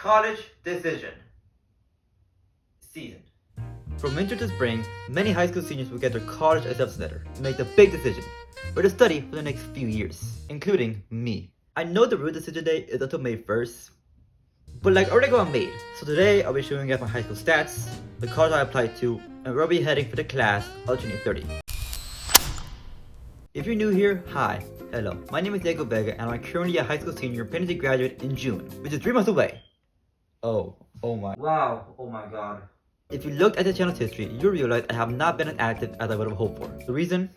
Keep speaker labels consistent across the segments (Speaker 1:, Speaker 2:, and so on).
Speaker 1: College decision season. From winter to spring, many high school seniors will get their college acceptance letter and make the big decision where to study for the next few years, including me. I know the real decision day is until May 1st, but like already got made. So today I'll be showing you my high school stats, the college I applied to, and where I'll be heading for the class of 2030. If you're new here, hi, hello. My name is Diego Vega and I'm currently a high school senior planning to graduate in June, which is 3 months away. Oh my. Wow, oh my god. If you looked at the channel's history, you'll realize I have not been as active as I would have hoped for. The reason?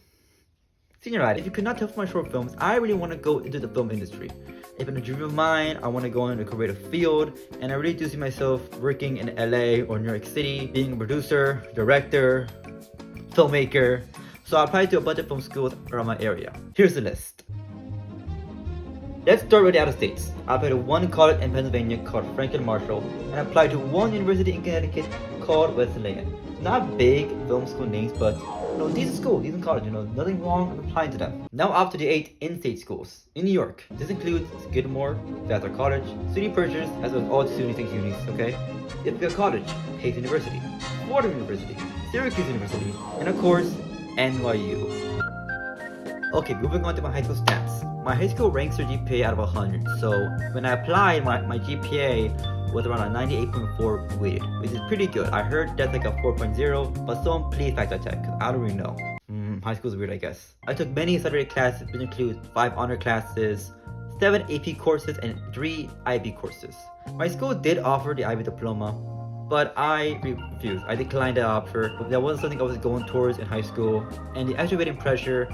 Speaker 1: Seniorite. If you could not tell from my short films, I really want to go into the film industry. It's been a dream of mine. I want to go into a creative field, and I really do see myself working in LA or New York City, being a producer, director, filmmaker. So I applied to a bunch of film schools around my area. Here's the list. Let's start with the out of states. I applied to one college in Pennsylvania called Franklin Marshall, and I applied to one university in Connecticut called Wesleyan. Not big film school names, but decent school, decent college, nothing wrong with applying to them. Now up to the 8 in-state schools in New York. This includes Skidmore, Vassar College, SUNY Purchase, as well as all the SUNY things unis, okay? Ithaca College, Pace University, Fordham University, Syracuse University, and of course, NYU. Okay, moving on to my high school stats. My high school ranks their GPA out of 100, so when I applied, my GPA was around a 98.4 weighted, which is pretty good. I heard that's like a 4.0, but someone please fact check, because I don't really know. High school's weird, I guess. I took many accelerated classes, which include 5 honor classes, 7 AP courses, and 3 IB courses. My school did offer the IB diploma, but I refused. I declined that offer. That wasn't something I was going towards in high school, and the extra weight and pressure,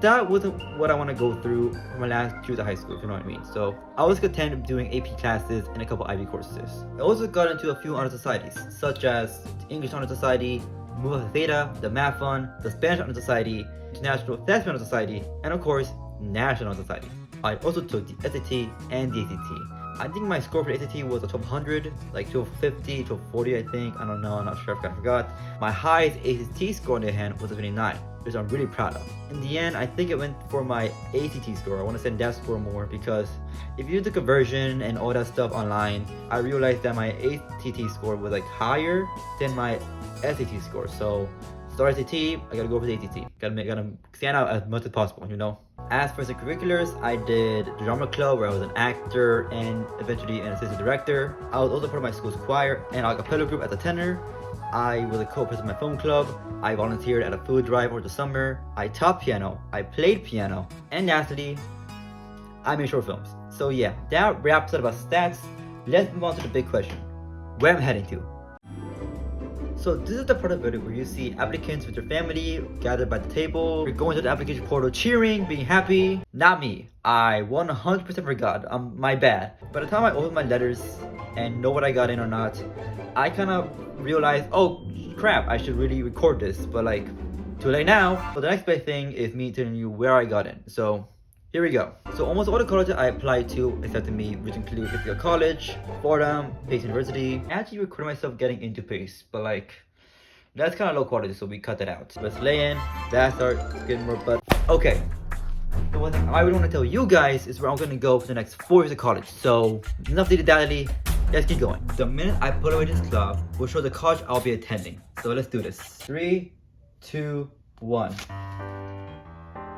Speaker 1: that wasn't what I want to go through for my last 2 years of high school, if you know what I mean. So I was content doing AP classes and a couple IB courses. I also got into a few honor societies, such as the English Honor Society, Mu Alpha Theta, the Math Fund, the Spanish Honor Society, International Thespian Honor Society, and of course, National Honor Society. I also took the SAT and the ACT. I think my score for the SAT was a 1200, like 1250, 1240 I think, I don't know, I'm not sure, I forgot. My highest ACT score on the other hand was a 29, which I'm really proud of. In the end, I think it went for my ACT score. I want to send that score more because if you do the conversion and all that stuff online, I realized that my ACT score was like higher than my SAT score. So start SAT, I gotta go for the ACT. Gotta stand out as much as possible, As for the curriculars, I did the drama club where I was an actor and eventually an assistant director. I was also part of my school's choir and a cappella group as a tenor. I was a co-president of my film club. I volunteered at a food drive over the summer. I taught piano. I played piano. And lastly, I made short films. So yeah, that wraps up about stats. Let's move on to the big question. Where I'm heading to. So this is the part of the video where you see applicants with their family gathered by the table. You're going to the application portal cheering, being happy. Not me. I 100% forgot. My bad. By the time I opened my letters and know what I got in or not, I kind of realized, oh crap, I should really record this, but like, too late now. So the next big thing is me telling you where I got in. So here we go. So almost all the colleges I applied to accepted me, which include Ithaca College, Fordham, Pace University. I actually recorded myself getting into Pace, but like, that's kind of low quality, so we cut that out. Wesleyan, Vassar, Skidmore, but okay. The one thing I really want to tell you guys is where I'm going to go for the next 4 years of college. So enough dilly-dally, let's keep going. The minute I put away this club will show the college I'll be attending. So let's do this. 3, 2, 1.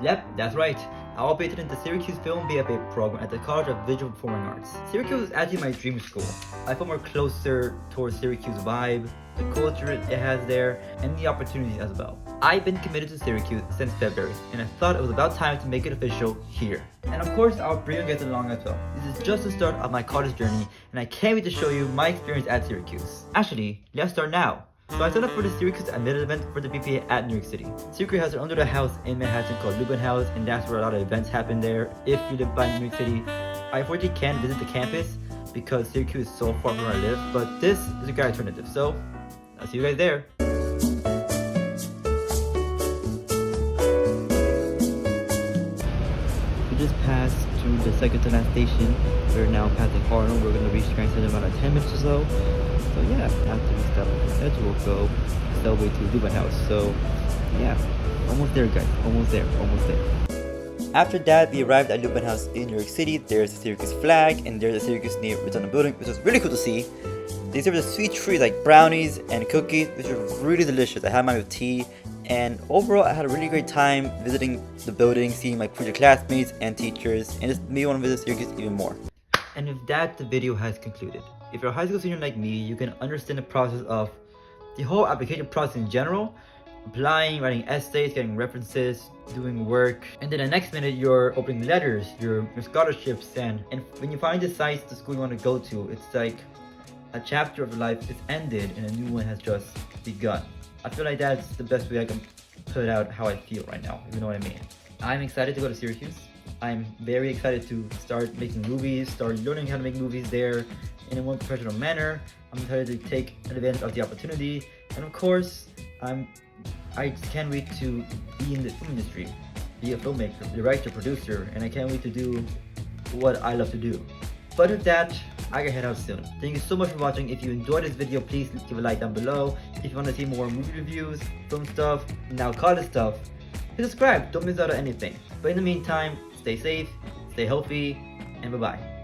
Speaker 1: Yep, that's right. I'll be attending the Syracuse Film BFA program at the College of Visual Performing Arts. Syracuse is actually my dream school. I feel more closer towards Syracuse vibe, the culture it has there, and the opportunities as well. I've been committed to Syracuse since February, and I thought it was about time to make it official here. And of course, I'll bring you guys along as well. This is just the start of my college journey, and I can't wait to show you my experience at Syracuse. Actually, let's start now. So I signed up for the Syracuse admitted event for the BPA at New York City. Syracuse has an under the house in Manhattan called Lubin House, and that's where a lot of events happen there if you live by New York City. I unfortunately can't visit the campus because Syracuse is so far from where I live, but this is a great alternative. So I'll see you guys there. We just passed through the second to last station. We're now passing Harlem. We're gonna reach Grand Central in about 10 minutes or so. So yeah, after we stop at the schedule, we'll go subway to Lubin House. So yeah, almost there guys, almost there. After that, we arrived at Lupin House in New York City. There's a Syracuse flag, and there's a Syracuse name written on the building, which was really cool to see. They served us sweet treats like brownies and cookies, which were really delicious. I had mine with tea, and overall, I had a really great time visiting the building, seeing my future classmates and teachers, and just made me want to visit Syracuse even more. And with that, the video has concluded. If you're a high school senior like me, you can understand the process of the whole application process in general, applying, writing essays, getting references, doing work, and then the next minute you're opening letters, your scholarships, and when you finally decide the school you want to go to, it's like a chapter of your life is ended and a new one has just begun. I feel like that's the best way I can put out how I feel right now, if you know what I mean. I'm excited to go to Syracuse. I'm very excited to start making movies, start learning how to make movies there in a more professional manner. I'm excited to take advantage of the opportunity, and of course, I can't wait to be in the film industry, be a filmmaker, director, producer, and I can't wait to do what I love to do. But with that, I gotta head out soon. Thank you so much for watching. If you enjoyed this video, please give a like down below. If you want to see more movie reviews, film stuff, now college stuff, subscribe. Don't miss out on anything. But in the meantime, stay safe, stay healthy, and bye-bye.